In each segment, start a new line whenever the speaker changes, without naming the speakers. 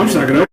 I'm just not gonna.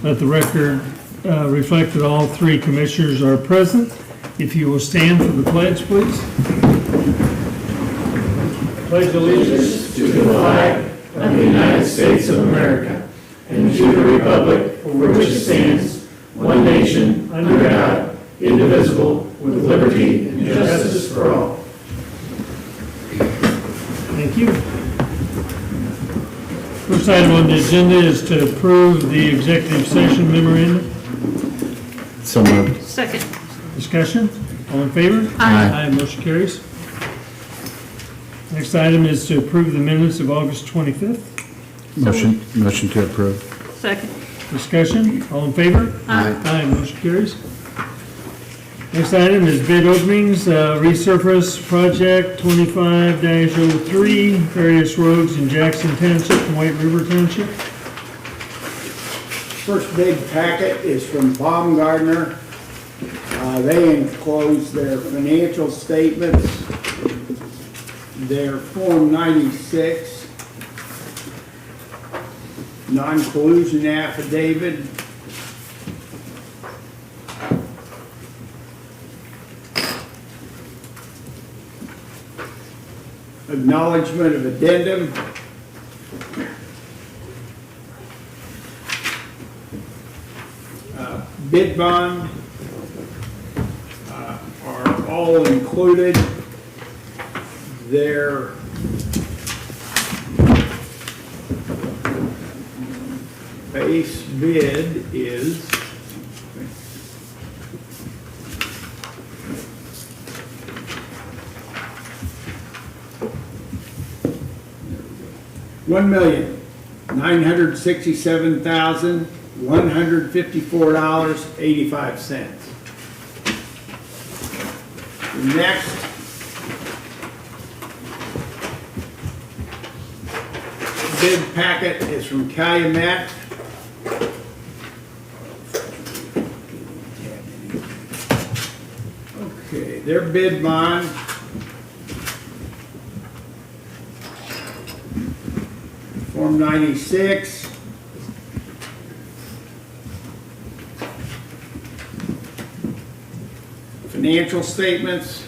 Let the record reflect that all three commissioners are present. If you will stand for the pledge, please. Pledge allegiance
to the flag of the United States of America and to the republic for which it stands, one nation, under God, indivisible, with liberty and justice for all.
Thank you. First item on the agenda is to approve the executive session memorandum.
So moved.
Second.
Discussion? All in favor?
Aye.
Aye, motion carries. Next item is to approve the minutes of August 25th.
Motion to approve.
Second.
Discussion? All in favor?
Aye.
Aye, motion carries. Next item is bid openings, resurface project 25-03, various roads in Jackson Township and White River Township.
First big packet is from Baumgartner. They enclose their financial statements, their Form 96, non-collusion affidavit, acknowledgement of addendum, bid bond are all included. base bid is $1,967,154.85. The next bid packet is from Calumet. Okay, their bid bond Form 96. Financial statements.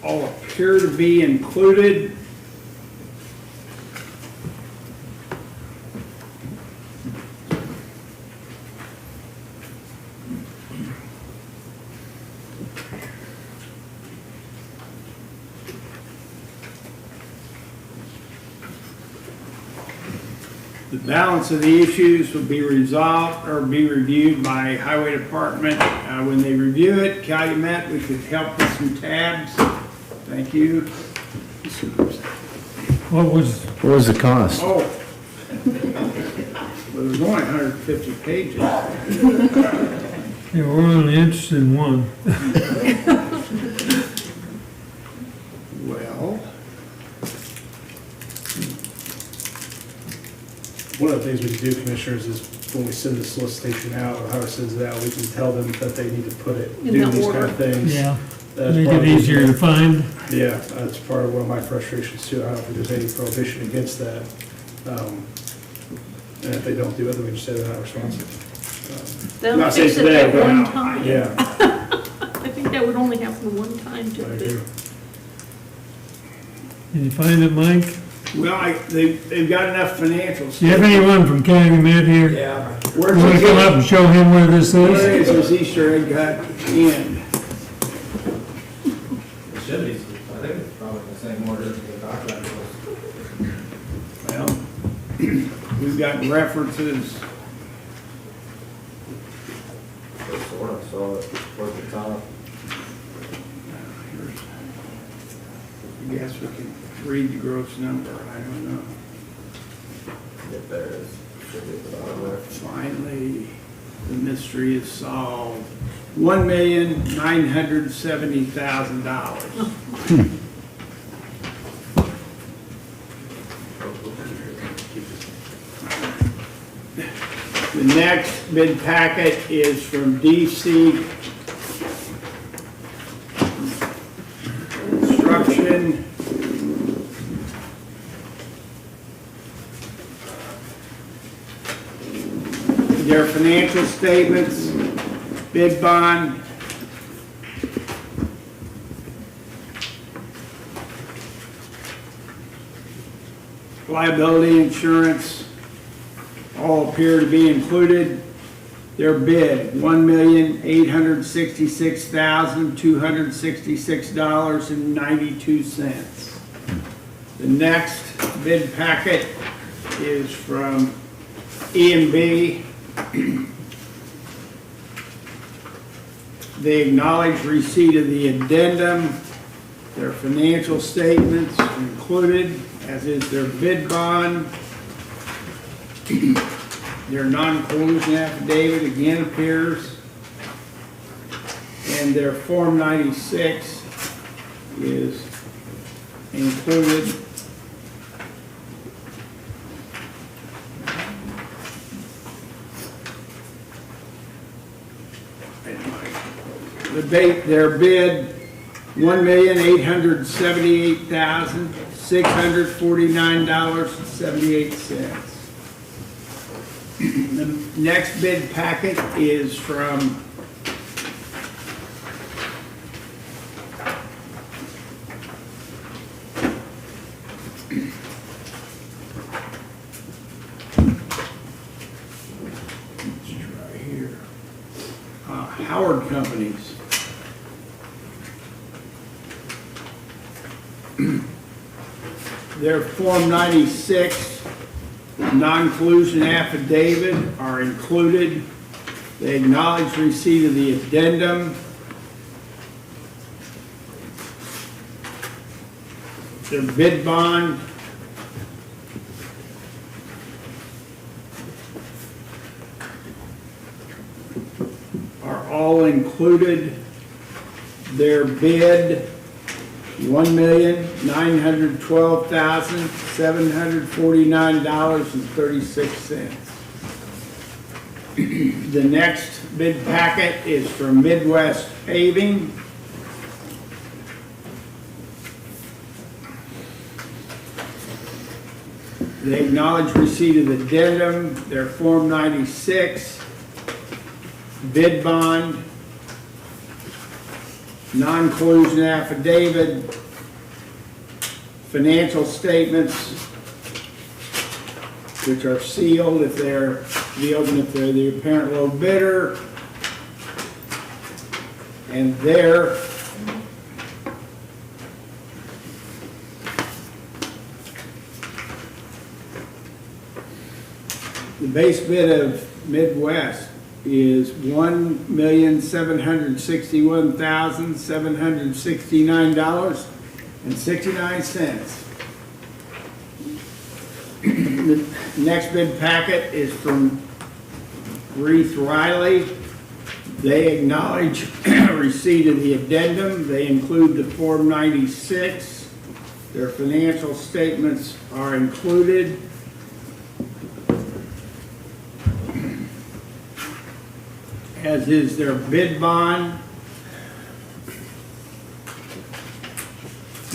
All appear to be included. The balance of the issues will be resolved or be reviewed by Highway Department. When they review it, Calumet, we could help with some tabs. Thank you.
What was,
What was the cost?
Oh. Well, there's only 150 pages.
yeah, we're only interested in one.
Well,
One of the things we can do, commissioners, is when we send the solicitation out, or Howard sends it out, we can tell them that they need to put it,
In
do
the
these
order.
kind of things.
Yeah,
That's
make
part
it
of
easier to find.
Yeah, that's part of one of my frustrations too. I don't think there's any prohibition against that. And if they don't do it, then we just say they're not responsive.
They'll
Not saying
fix it
today,
that
but
one time.
Yeah,
I think that would only happen one time
I
to
agree.
the,
Can you find it, Mike?
well, they've got enough financials.
Do you have anyone from Calumet here?
Yeah.
You wanna come up and show him where this
Where
is?
is this Easter egg hunt in?
It should be, I think it's probably the same order as the document was.
Well, we've got references.
It's sort of, so towards the top.
I guess we can read the gross number, I don't know.
If there is, should be at the bottom there.
Finally, the mystery is solved. $1,970,000. The next bid packet is from DC Construction. Their financial statements, bid bond, liability insurance, all appear to be included. Their bid, $1,866,266.92. The next bid packet is from E&B. They acknowledge receipt of the addendum. Their financial statements are included, as is their bid bond. Their non-collusion affidavit again appears. And their Form 96 is included. Their bid, $1,878,649.78. The next bid packet is from Howard Companies. Their Form 96 non-collusion affidavit are included. They acknowledge receipt of the addendum. Their bid bond. Are all included. Their bid, $1,912,749.36. The next bid packet is from Midwest Paving. They acknowledge receipt of the addendum, their Form 96, bid bond, non-collusion affidavit, financial statements, which are sealed if they're the apparent low bidder, and their the base bid of Midwest is $1,761,769.69. The next bid packet is from Reith Riley. They acknowledge receipt of the addendum. They include the Form 96. Their financial statements are included. As is their bid bond,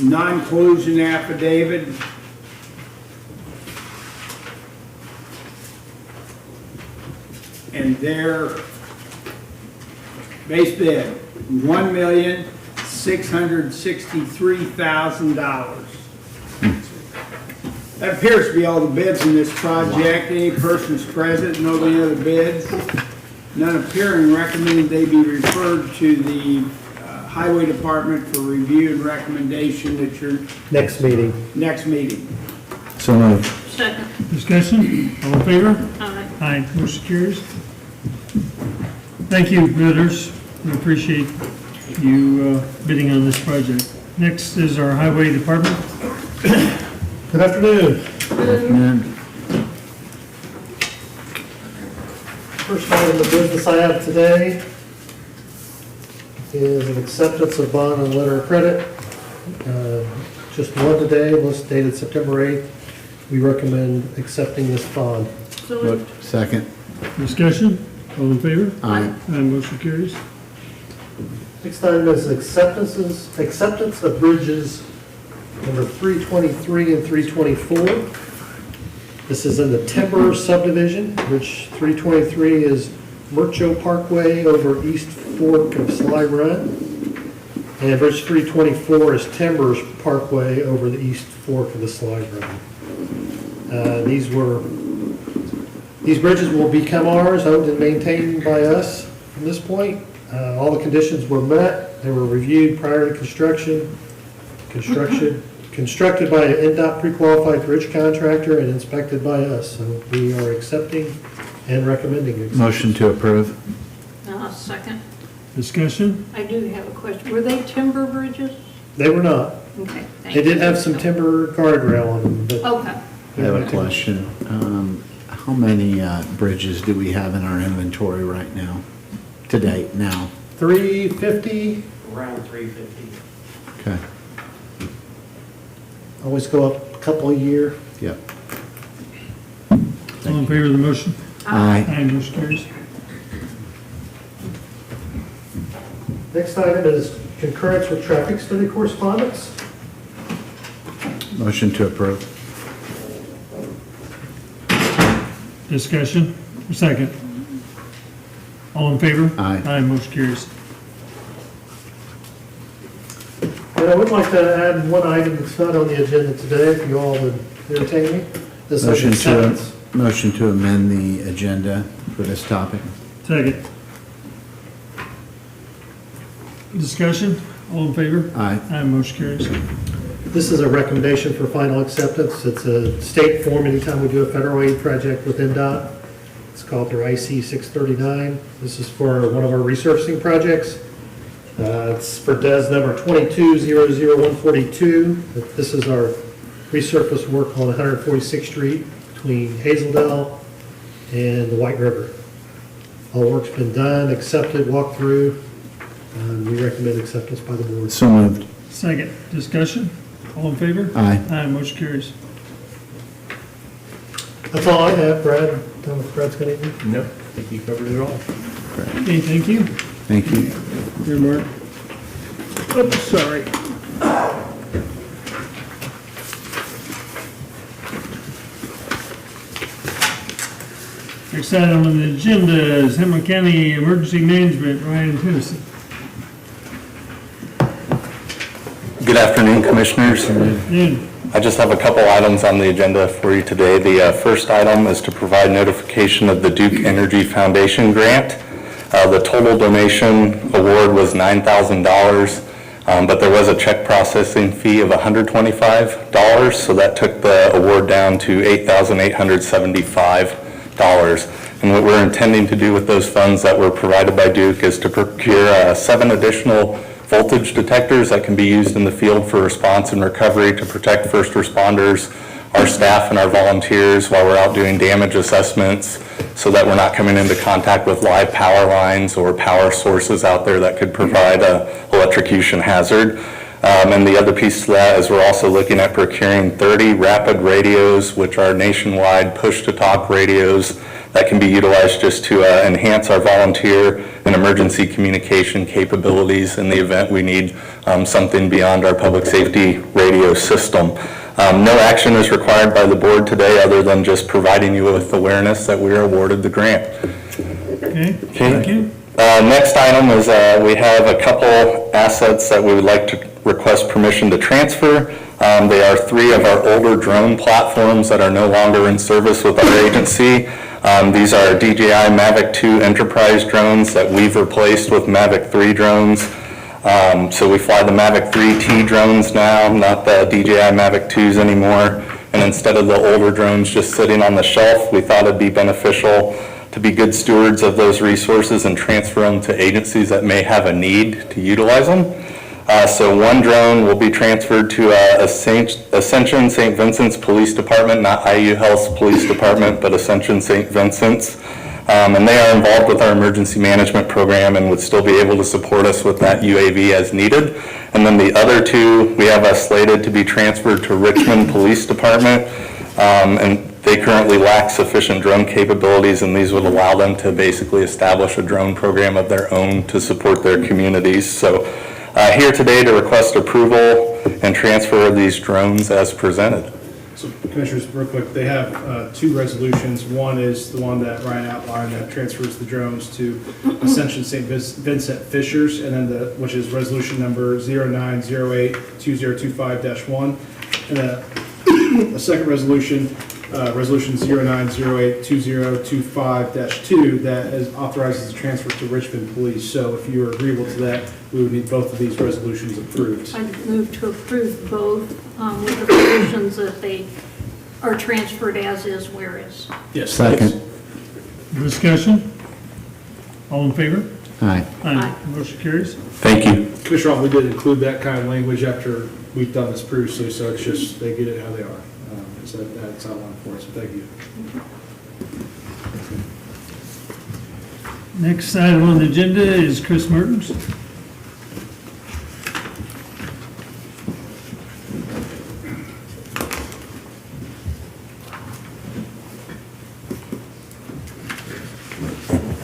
non-collusion affidavit, and their base bid, $1,663,000. That appears to be all the bids in this project. Any persons present, know any other bids? None appearing, recommended they be referred to the Highway Department for review and recommendation at your
Next meeting.
next meeting.
So moved.
Second.
Discussion, all in favor?
Aye.
Aye, motion carries. Thank you, bidders. We appreciate you bidding on this project. Next is our Highway Department.
Good afternoon.
Afternoon.
First item of business I have today is an acceptance of bond and letter of credit. Just one today, was dated September 8th. We recommend accepting this bond.
So moved.
Second.
Discussion, all in favor?
Aye.
Aye, motion carries.
Next item is acceptance of bridges number 323 and 324. This is in the Timber subdivision. Bridge 323 is Murcho Parkway over East Fork of Sly Run. And Bridge 324 is Timbers Parkway over the East Fork of the Sly Run. These bridges will become ours, owned and maintained by us from this point. All the conditions were met. They were reviewed prior to construction. Constructed by an NDOT pre-qualified bridge contractor and inspected by us. So we are accepting and recommending it.
Motion to approve.
Second.
Discussion,
I do have a question. Were they timber bridges?
They were not.
Okay, thank
They
you.
did have some timber guardrail on them, but
Okay.
I have a question. How many bridges do we have in our inventory right now? To date, now?
350,
Around 350.
Okay.
always go up a couple a year.
Yep.
all in favor of the motion?
Aye.
Aye, motion carries.
Next item is concurrence with traffic study correspondence.
Motion to approve.
Discussion, second. All in favor?
Aye.
Aye, motion carries.
And I would like to add one item that's not on the agenda today, if you all would entertain me. This is acceptance.
Motion to amend the agenda for this topic.
Second. Discussion, all in favor?
Aye.
Aye, motion carries.
This is a recommendation for final acceptance. It's a state form anytime we do a federal aid project with NDOT. It's called their IC 639. This is for one of our resurfacing projects. It's for DES number 2200142. This is our resurface work on 146th Street between Hazeldale and the White River. All work's been done, accepted, walked through, and we recommend acceptance by the board.
So moved.
Second, discussion, all in favor?
Aye.
Aye, motion carries.
That's all I have, Brad. Done with Brad's got anything?
Nope, I think you covered it all.
Okay, thank you.
Thank you.
Here, Mark. Oops, sorry. Next item on the agenda is Hamilton County Emergency Management, Ryan Tennyson.
Good afternoon, Commissioners.
Noon.
I just have a couple items on the agenda for you today. The first item is to provide notification of the Duke Energy Foundation grant. The total donation award was $9,000, but there was a check processing fee of $125, so that took the award down to $8,875. And what we're intending to do with those funds that were provided by Duke is to procure 7 additional voltage detectors that can be used in the field for response and recovery to protect first responders, our staff and our volunteers while we're out doing damage assessments, so that we're not coming into contact with live power lines or power sources out there that could provide an electrocution hazard. And the other piece to that is we're also looking at procuring 30 rapid radios, which are nationwide push-to-talk radios that can be utilized just to enhance our volunteer and emergency communication capabilities in the event we need something beyond our public safety radio system. No action is required by the board today other than just providing you with awareness that we are awarded the grant.
Okay, thank you.
Next item is we have a couple assets that we would like to request permission to transfer. They are 3 of our older drone platforms that are no longer in service with our agency. These are DJI Mavic 2 Enterprise drones that we've replaced with Mavic 3 drones. So we fly the Mavic 3T drones now, not the DJI Mavic 2s anymore. And instead of the older drones just sitting on the shelf, we thought it'd be beneficial to be good stewards of those resources and transfer them to agencies that may have a need to utilize them. So 1 drone will be transferred to Ascension St. Vincent's Police Department, not IU Health's Police Department, but Ascension St. Vincent's. And they are involved with our emergency management program and would still be able to support us with that UAV as needed. And then the other 2, we have slated to be transferred to Richmond Police Department. And they currently lack sufficient drone capabilities, and these would allow them to basically establish a drone program of their own to support their communities. So here today to request approval and transfer of these drones as presented.
So Commissioners, real quick, they have 2 resolutions. One is the one that Ryan outlined that transfers the drones to Ascension St. Vincent Fishers, and then which is resolution number 0908-2025-1. And a second resolution, resolution 0908-2025-2, that authorizes the transfer to Richmond Police. So if you are agreeable to that, we would need both of these resolutions approved.
I'd move to approve both with the provisions that they are transferred as is, where is.
Yes.
Second.
Discussion, all in favor?
Aye.
Aye.
Motion carries.
Thank you.
Commissioner Arnold, we did include that kind of language after we've done this previously, so it's just, they get it how they are. So that's outlined for us, so thank you.
Next item on the agenda is Chris Mertens.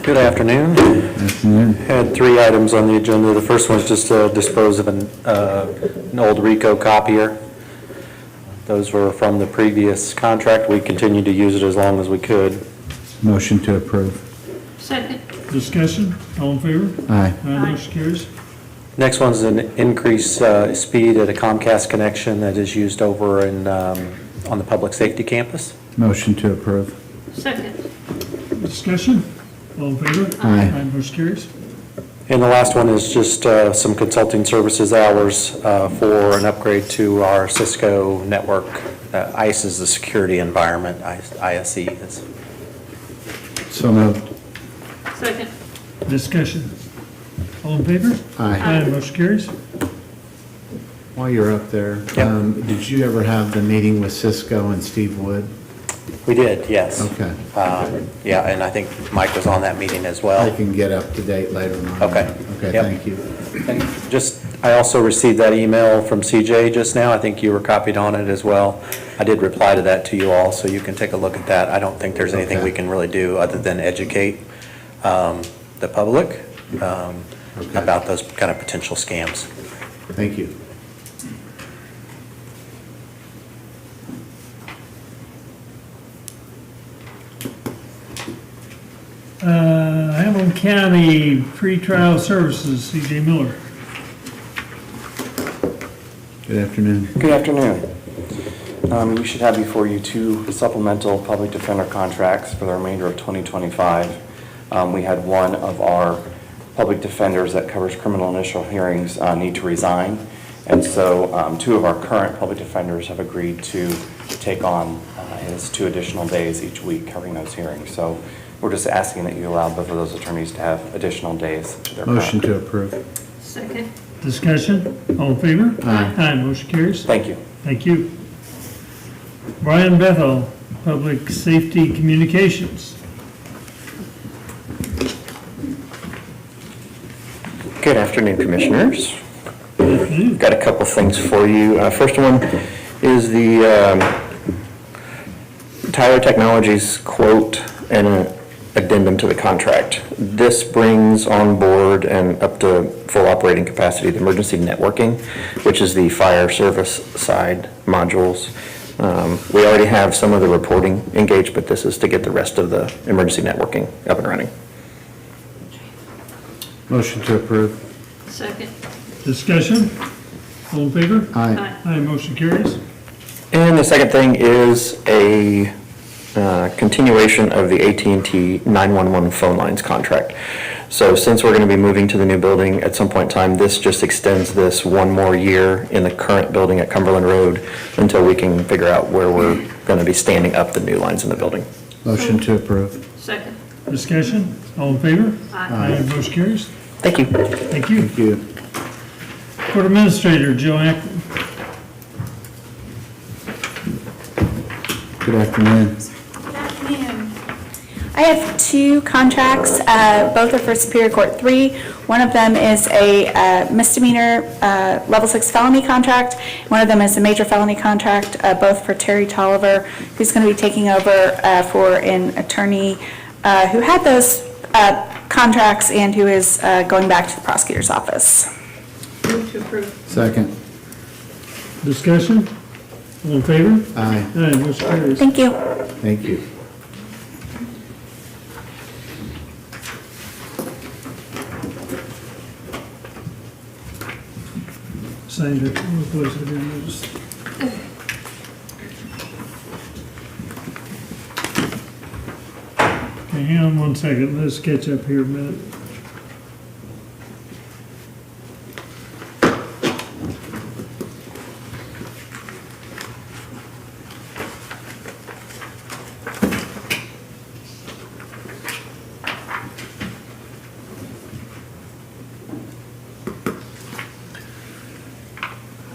Good afternoon. Had 3 items on the agenda. The first one is just to dispose of an old Ricoh copier. Those were from the previous contract. We continued to use it as long as we could.
Motion to approve.
Second.
Discussion, all in favor?
Aye.
Aye, motion carries.
Next one's an increased speed at a Comcast connection that is used over in, on the public safety campus.
Motion to approve.
Second.
Discussion, all in favor?
Aye.
Aye, motion carries.
And the last one is just some consulting services hours for an upgrade to our Cisco network. ICE is the security environment, ISE is.
So moved.
Second.
Discussion. All in favor?
Aye.
Motion carries.
While you're up there, did you ever have the meeting with Cisco and Steve Wood?
We did, yes.
Okay.
Yeah, and I think Mike was on that meeting as
I
well.
can get up to date later on.
Okay.
Okay,
Yep.
thank you.
And just, I also received that email from CJ just now. I think you were copied on it as well. I did reply to that to you all, so you can take a look at that. I don't think there's anything we can really do other than educate the public about those kind of potential scams.
Thank you.
Hamilton County Pretrial Services, CJ Miller.
Good afternoon.
Good afternoon. We should have before you two supplemental public defender contracts for the remainder of 2025. We had one of our public defenders that covers criminal initial hearings need to resign. And so two of our current public defenders have agreed to take on his 2 additional days each week covering those hearings. So we're just asking that you allow both of those attorneys to have additional days. To their
Motion
current.
to approve.
Second.
Discussion. All in favor?
Aye.
Motion carries.
Thank you.
Thank you. Brian Bethel, Public Safety Communications.
Good afternoon, Commissioners.
Good afternoon.
Got a couple things for you. First one is the Tyler Technologies quote and an addendum to the contract. This brings on board and up to full operating capacity the emergency networking, which is the fire service side modules. We already have some of the reporting engaged, but this is to get the rest of the emergency networking up and running.
Motion to approve.
Second.
Discussion. All in favor?
Aye.
Motion carries.
And the second thing is a continuation of the AT&T 911 phone lines contract. So since we're going to be moving to the new building at some point in time, this just extends this 1 more year in the current building at Cumberland Road until we can figure out where we're going to be standing up the new lines in the building.
Motion to approve.
Second.
Discussion. All in favor?
Aye.
Motion carries.
Thank you.
Thank you.
Thank you.
Court Administrator Joe Acton.
Good afternoon.
Good afternoon. I have 2 contracts, both are for Superior Court 3. One of them is a misdemeanor level 6 felony contract. One of them is a major felony contract, both for Terry Tolliver, who's going to be taking over for an attorney who had those contracts and who is going back to the prosecutor's office.
Move to approve.
Second.
Discussion. All in favor?
Aye.
Motion carries.
Thank you.
Thank you.
Signed it. We'll close it again. Just- Okay, hang on 1 second. Let's catch up here a minute.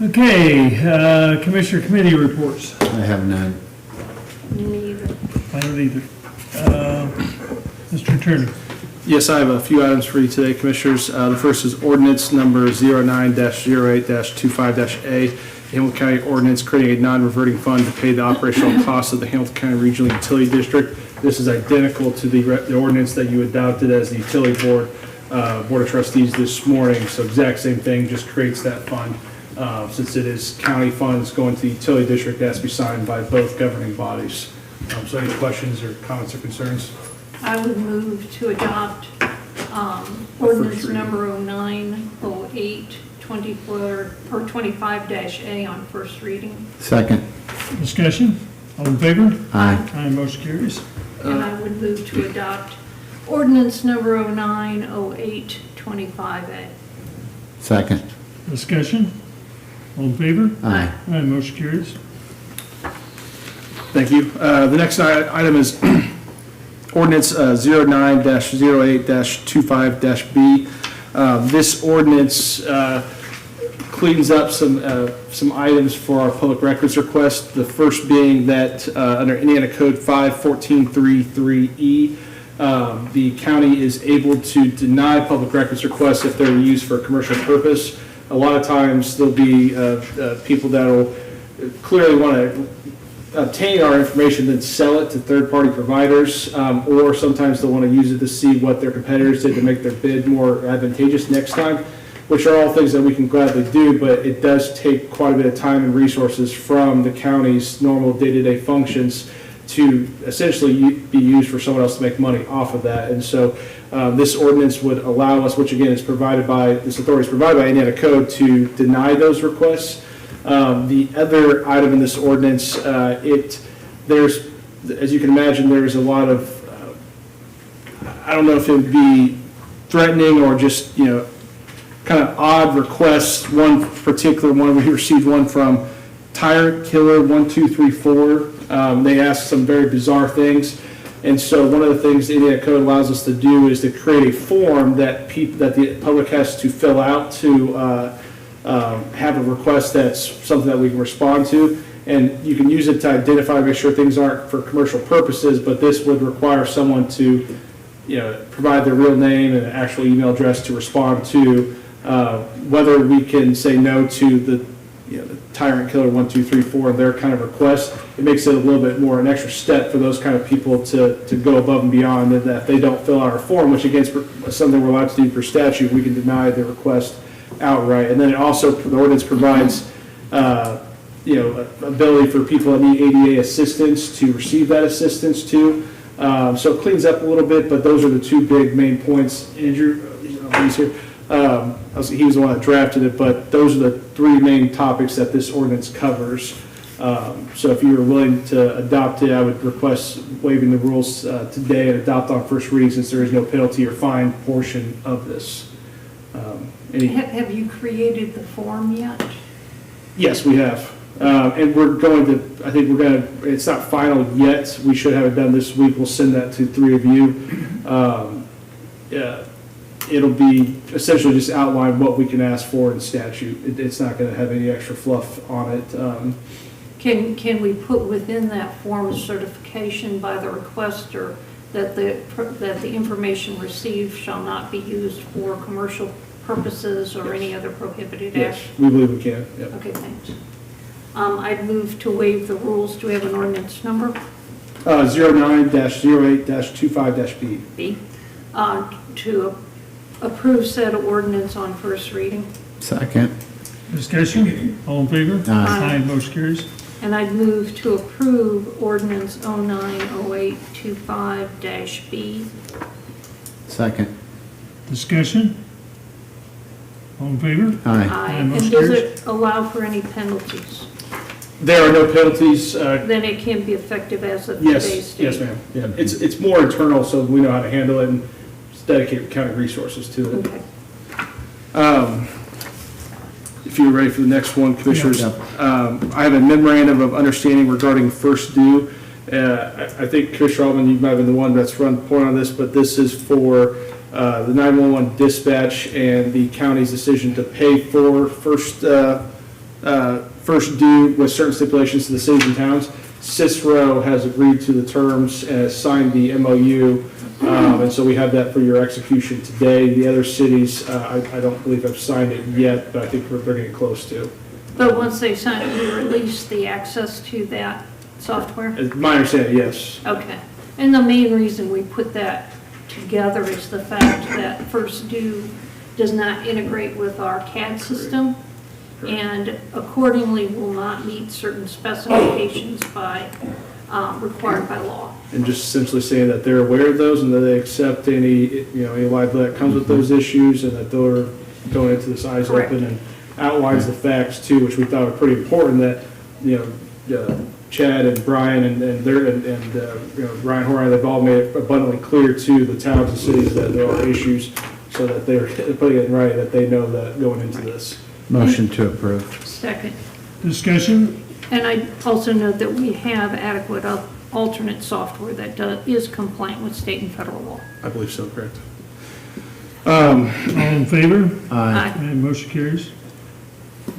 Okay, Commissioner Committee reports.
I have none.
Neither.
I don't either. Mr. Turner.
Yes, I have a few items for you today, Commissioners. The first is ordinance number 09-08-25-A, Hamilton County Ordinance creating a non-reverting fund to pay the operational costs of the Hamilton County Regional Utility District. This is identical to the ordinance that you adopted as the Utility Board of Trustees this morning. So exact same thing, just creates that fund. Since it is county funds going to the utility district, it has to be signed by both governing bodies. So any questions or comments or concerns?
I would move to adopt ordinance number 09-08-24 or 25-A on first reading.
Second.
Discussion. All in favor?
Aye.
Motion carries.
And I would move to adopt ordinance number 090825A.
Second.
Discussion? All in favor?
Aye.
Aye, motion carries.
Thank you. The next item is ordinance 09-08-25-B. This ordinance cleans up some items for our public records request. The first being that under Indiana Code 51433E, the county is able to deny public records requests if they're used for a commercial purpose. A lot of times there'll be people that'll clearly want to obtain our information, then sell it to third-party providers, or sometimes they'll want to use it to see what their competitors did to make their bid more advantageous next time, which are all things that we can gladly do, but it does take quite a bit of time and resources from the county's normal day-to-day functions to essentially be used for someone else to make money off of that. And so this ordinance would allow us, which again is provided by, this authority is provided by Indiana Code, to deny those requests. The other item in this ordinance, there's, as you can imagine, there's a lot of, I don't know if it would be threatening or just, kind of odd requests. One particular one, we received one from Tyrant Killer 1234. They asked some very bizarre things. And so one of the things the Indiana Code allows us to do is to create a form that the public has to fill out to have a request that's something that we can respond to. And you can use it to identify, make sure things aren't for commercial purposes, but this would require someone to provide their real name and actual email address to respond to. Whether we can say no to the Tyrant Killer 1234 and their kind of request, it makes it a little bit more an extra step for those kind of people to go above and beyond, and that if they don't fill out our form, which again is something we're allowed to do per statute, we can deny the request outright. And then it also, the ordinance provides ability for people that need ADA assistance to receive that assistance too. So it cleans up a little bit, but those are the two big main points. Andrew, he's here. He was the one that drafted it, but those are the three main topics that this ordinance covers. So if you were willing to adopt it, I would request waiving the rules today and adopt on first reading, since there is no penalty or fine portion of this.
Have you created the form yet?
Yes, we have. And we're going to, it's not final yet. We should have it done this week. We'll send that to three of you. It'll be essentially just outline what we can ask for in statute. It's not going to have any extra fluff on it.
Can we put within that form a certification by the requester that the information received shall not be used for commercial purposes or any other prohibited
Yes,
action?
we believe we can. Yep.
Okay, thanks. I'd move to waive the rules. Do we have an ordinance number?
09-08-25-B.
B. To approve said ordinance on first reading.
Second.
Discussion? All in favor?
Aye.
Aye, motion carries.
And I'd move to approve ordinance 090825-B.
Second.
Discussion? All in favor?
Aye.
Aye.
Aye,
And
motion
does
carries.
it allow for any penalties?
There are no penalties.
Then it can be effective as of today's date?
Yes, ma'am. Yeah. It's more internal, so we know how to handle it and dedicate county resources to it.
Okay.
If you're ready for the next one, Commissioners.
Yep.
I have a memorandum of understanding regarding first due. I think Commissioner Altman, you might have been the one that's run point on this, but this is for the 911 dispatch and the county's decision to pay for first due with certain stipulations to the cities and towns. Cicero has agreed to the terms and has signed the MOU, and so we have that for your execution today. The other cities, I don't believe have signed it yet, but I think they're getting close to.
But once they sign it, we release the access to that software?
My understanding, yes.
Okay. And the main reason we put that together is the fact that First Due does not integrate with our CAD system, and accordingly will not meet certain specifications required by law.
And just essentially saying that they're aware of those and that they accept any liability that comes with those issues, and that they're going into this eyes
Correct.
open, and outlines the facts too, which we thought were pretty important, that, Chad and Brian and Ryan Horan, they've all made it abundantly clear to the towns and cities that there are issues, so that they're putting it in writing, that they know that going into this.
Motion to approve.
Second.
Discussion?
And I also note that we have adequate alternate software that is compliant with state and federal law.
I believe so, correct.
All in favor?
Aye.
Aye, motion carries.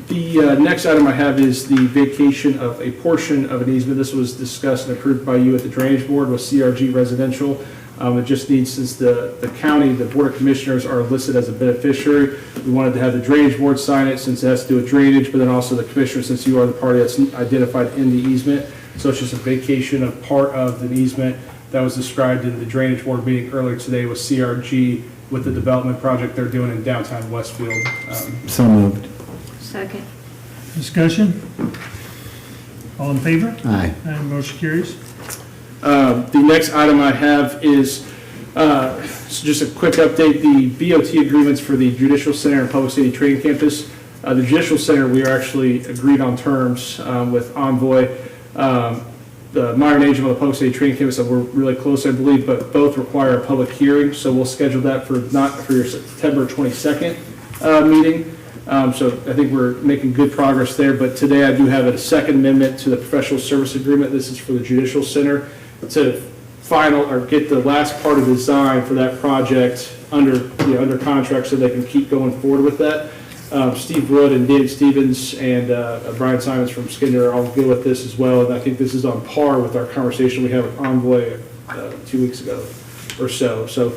The next item I have is the vacation of a portion of an easement. This was discussed and approved by you at the Drainage Board with CRG Residential. It just needs, since the county, the Board of Commissioners are listed as a beneficiary, we wanted to have the Drainage Board sign it since it has to do with drainage, but then also the Commissioner, since you are the party that's identified in the easement. So it's just a vacation of part of the easement that was described in the Drainage Board meeting earlier today with CRG with the development project they're doing in downtown Westfield.
So moved.
Second.
Discussion? All in favor?
Aye.
Aye, motion carries.
The next item I have is so just a quick update, the BOT agreements for the Judicial Center and Public Safety Training Campus. The Judicial Center, we are actually agreed on terms with Envoy. The modern age of the Public Safety Training Campus, we're really close, I believe, but both require a public hearing, so we'll schedule that not for your September 22nd meeting. So I think we're making good progress there, but today I do have a second amendment to the professional service agreement. This is for the Judicial Center to get the last part of the design for that project under contract so they can keep going forward with that. Steve Wood and David Stevens and Brian Simons from Skinner are all good with this as well, and I think this is on par with our conversation we had with Envoy 2 weeks ago or so. So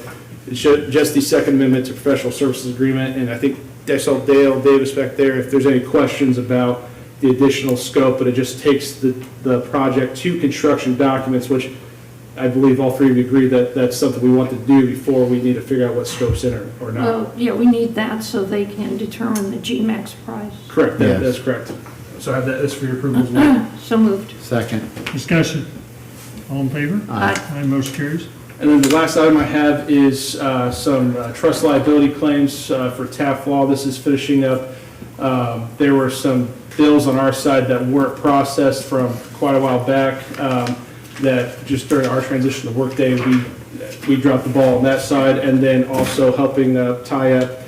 it's just the second amendment to professional services agreement, and I think I saw Dale Davis back there if there's any questions about the additional scope, but it just takes the project to construction documents, which I believe all three of you agree that that's something we want to do before we need to figure out what scope's in or not.
Well, yeah, we need that so they can determine the GMAX price.
Correct,
Yes.
that's correct. So I have that as for your approval as well.
So moved.
Second.
Discussion? All in favor?
Aye.
Aye, motion carries.
And then the last item I have is some trust liability claims for TAF Law. This is finishing up. There were some bills on our side that weren't processed from quite a while back that just during our transition to Workday, we dropped the ball on that side, and then also helping tie up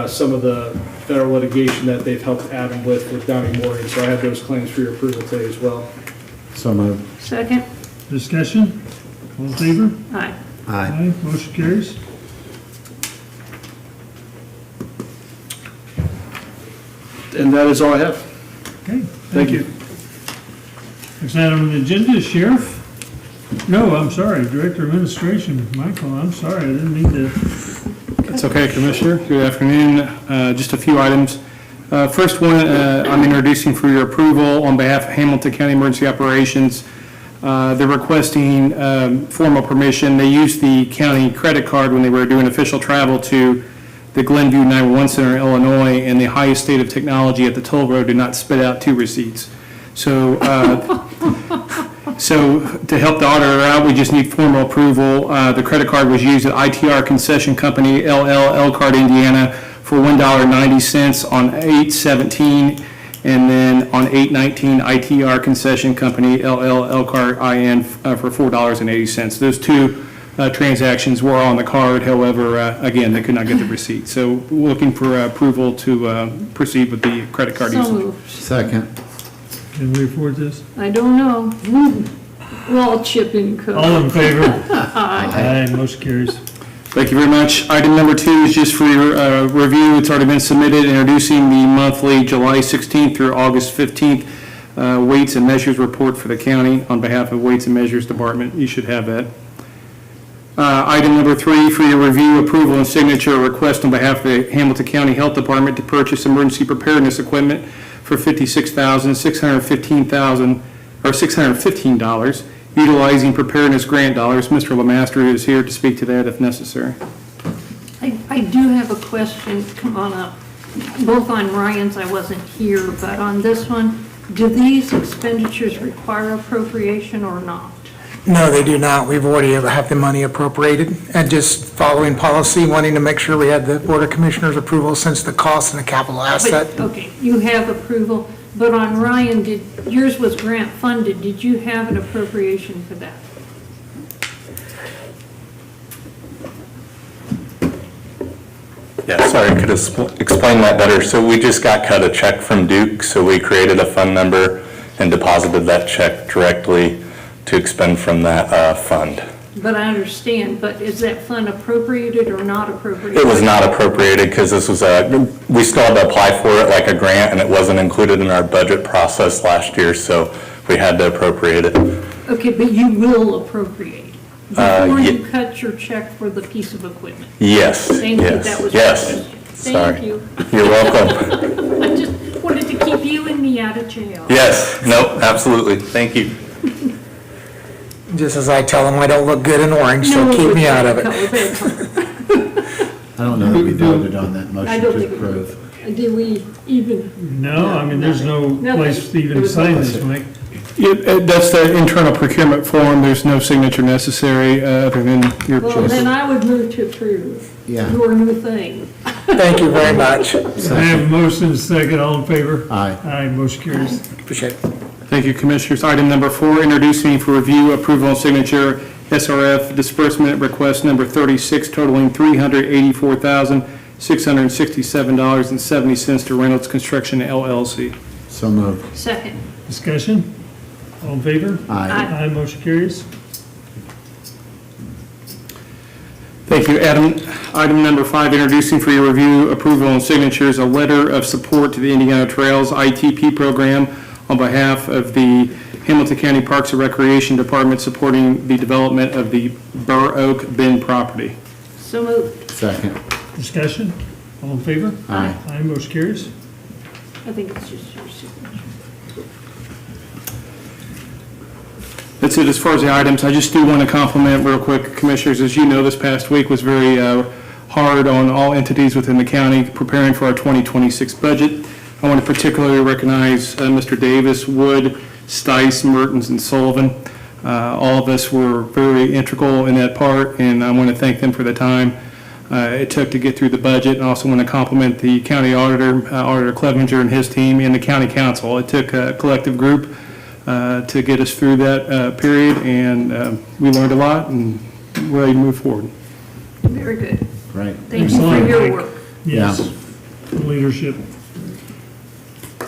some of the federal litigation that they've helped Adam with Downey Morgan. So I have those claims for your approval today as well.
So moved.
Second.
Discussion? All in favor?
Aye.
Aye.
Aye, motion carries.
And that is all I have.
Okay,
Thank you.
Next item on the agenda is Sheriff. No, I'm sorry, Director of Administration, Michael, I'm sorry, I didn't mean to.
It's okay, Commissioner. Good afternoon. Just a few items. First one, I'm introducing for your approval on behalf of Hamilton County Emergency Operations. They're requesting formal permission. They used the county credit card when they were doing official travel to the Glenview 911 Center in Illinois, and the highest state of technology at the toll road did not spit out 2 receipts. So to help the auditor out, we just need formal approval. The credit card was used at ITR Concession Company, LL, Elkhart, Indiana, for $1.90 on 8/17, and then on 8/19, ITR Concession Company, LL, Elkhart, IN, for $4.80. Those 2 transactions were on the card, however, again, they could not get the receipt. So looking for approval to proceed with the credit card
So
usage.
moved.
Second.
Can we afford this?
I don't know. We'll all chip in, cook.
All in favor?
Aye.
Aye, motion carries.
Thank you very much. Item number 2 is just for your review. It's already been submitted, introducing the monthly July 16th through August 15th weights and measures report for the county on behalf of Weights and Measures Department. You should have that. Item number 3 for your review, approval, and signature, a request on behalf of the Hamilton County Health Department to purchase emergency preparedness equipment for $615, utilizing preparedness grant dollars. Mr. Lemaster is here to speak to that if necessary.
I do have a question, come on up. Both on Ryan's, I wasn't here, but on this one, do these expenditures require appropriation or not?
No, they do not. We've already have the money appropriated, and just following policy, wanting to make sure we had the Board of Commissioners approval since the cost and the capital asset.
Okay, you have approval, But on Ryan, yours was grant funded, did you have an appropriation for that?
Yeah, sorry, I could have explained that better. So we just got cut a check from Duke, so we created a fund number and deposited that check directly to expend from that fund.
But I understand, but is that fund appropriated or not appropriated?
It was not appropriated because this was we still had to apply for it like a grant, and it wasn't included in our budget process last year, so we had to appropriate it.
Okay, but you will appropriate before
ye-
you cut your check for the piece of equipment?
Yes,
Thank you,
yes,
that was my
yes.
question.
Sorry.
Thank you.
You're welcome.
I just wanted to keep you and me out of jail.
Yes, no, absolutely. Thank you.
Just as I tell them I don't look good in orange, so
No,
keep me
it's
out of it.
color, bad color.
I don't know that we voted on that
I
motion
don't
to
think we
approve.
did we even?
No, I mean, there's no
Nothing.
place to even
There was
sign
nothing.
this, Mike.
That's the internal procurement form. There's no signature necessary other than your
Well,
choice.
then I would move to approve
Yeah.
your new thing.
Thank you very much.
I have a motion, second, all in favor?
Aye.
Aye, motion carries.
Appreciate it.
Thank you, Commissioners. Item number 4, introducing for review, approval, and signature SRF disbursement request number 36 totaling $384,667.70 to Reynolds Construction LLC.
So moved.
Second.
Discussion? All in favor?
Aye.
Aye, motion carries.
Thank you, Adam. Item number 5, introducing for your review, approval, and signatures, a letter of support to the Indiana Trails ITP program on behalf of the Hamilton County Parks and Recreation Department supporting the development of the Burr Oak Bend property.
So moved.
Second.
Discussion? All in favor?
Aye.
Aye, motion carries.
I think it's just your signature.
That's it as far as the items. I just do want to compliment real quick, Commissioners. As you know, this past week was very hard on all entities within the county preparing for our 2026 budget. I want to particularly recognize Mr. Davis, Wood, Stice, Mertens, and Sullivan. All of us were very integral in that part, and I want to thank them for the time it took to get through the budget. And I also want to compliment the county auditor, Auditor Clevenger and his team, and the county council. It took a collective group to get us through that period, and we learned a lot, and we're ready to move forward.
Very good.
Great.
Thank you for
Excellent.
your work.
Yes. Leadership.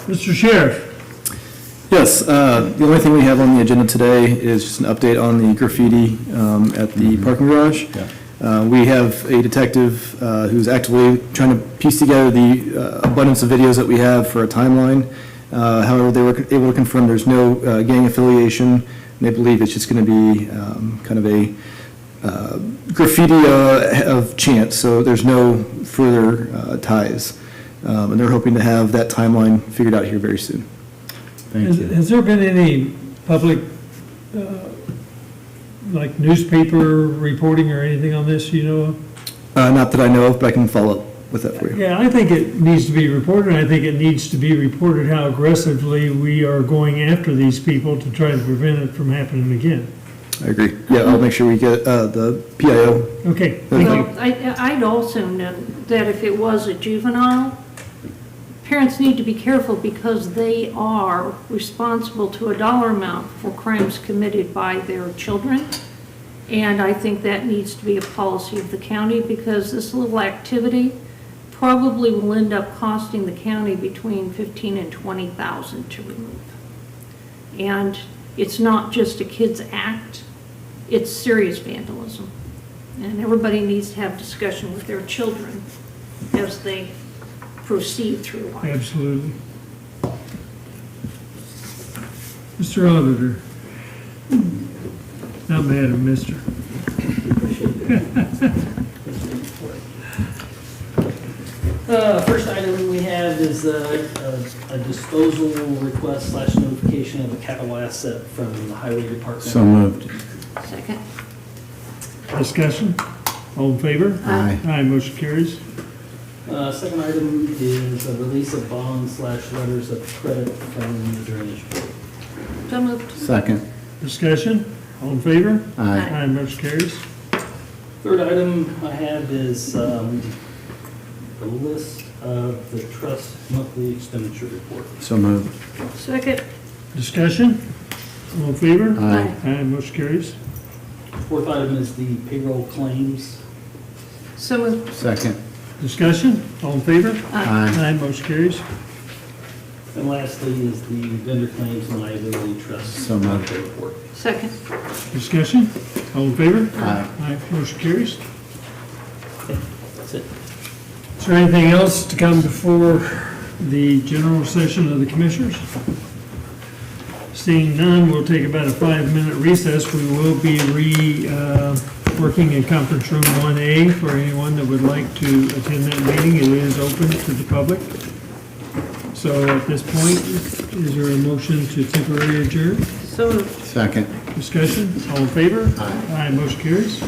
Mr. Sheriff?
Yes, the only thing we have on the agenda today is just an update on the graffiti at the parking garage. We have a detective who's actively trying to piece together the abundance of videos that we have for a timeline. However, they were able to confirm there's no gang affiliation, and they believe it's just going to be kind of a graffiti of chance, so there's no further ties. And they're hoping to have that timeline figured out here very soon.
Thank you.
Has there been any public, like newspaper reporting or anything on this, you know of?
Not that I know of, but I can follow up with that for you.
Yeah, I think it needs to be reported, and I think it needs to be reported how aggressively we are going after these people to try to prevent it from happening again.
I agree. Yeah, I'll make sure we get the PIO.
Okay, thank you.
Well, I'd also note that if it was a juvenile, parents need to be careful because they are responsible to a dollar amount for crimes committed by their children. And I think that needs to be a policy of the county because this little activity probably will end up costing the county between $15,000 and $20,000 to remove. And it's not just a kid's act, it's serious vandalism. And everybody needs to have discussion with their children as they proceed through life.
Absolutely. Mr. Auditor? Not Madam, Mr.
First item we have is a disposal request / notification of a capital asset from the Highway Department.
So moved.
Second.
Discussion? All in favor?
Aye.
Aye, motion carries.
Second item is a release of bonds / letters of credit from the Drainage Board.
So moved.
Second.
Discussion? All in favor?
Aye.
Aye, motion carries.
Third item I have is the list of the trust monthly expenditure report.
So moved.
Second.
Discussion? All in favor?
Aye.
Aye, motion carries.
Fourth item is the payroll claims.
So moved.
Second.
Discussion? All in favor?
Aye.
Aye, motion carries.
And lastly is the vendor claims and liability trust.
So moved.
monthly report.
Second.
Discussion? All in favor?
Aye.
Aye, motion carries.
That's it.
Is there anything else to come before the general session of the commissioners? Seeing none, we'll take about a 5-minute recess. We will be working in conference room 1A for anyone that would like to attend that meeting. It is open to the public. So at this point, is there a motion to temporarily adjourn?
So moved.
Second.
Discussion? All in favor? Aye. Aye, motion carries.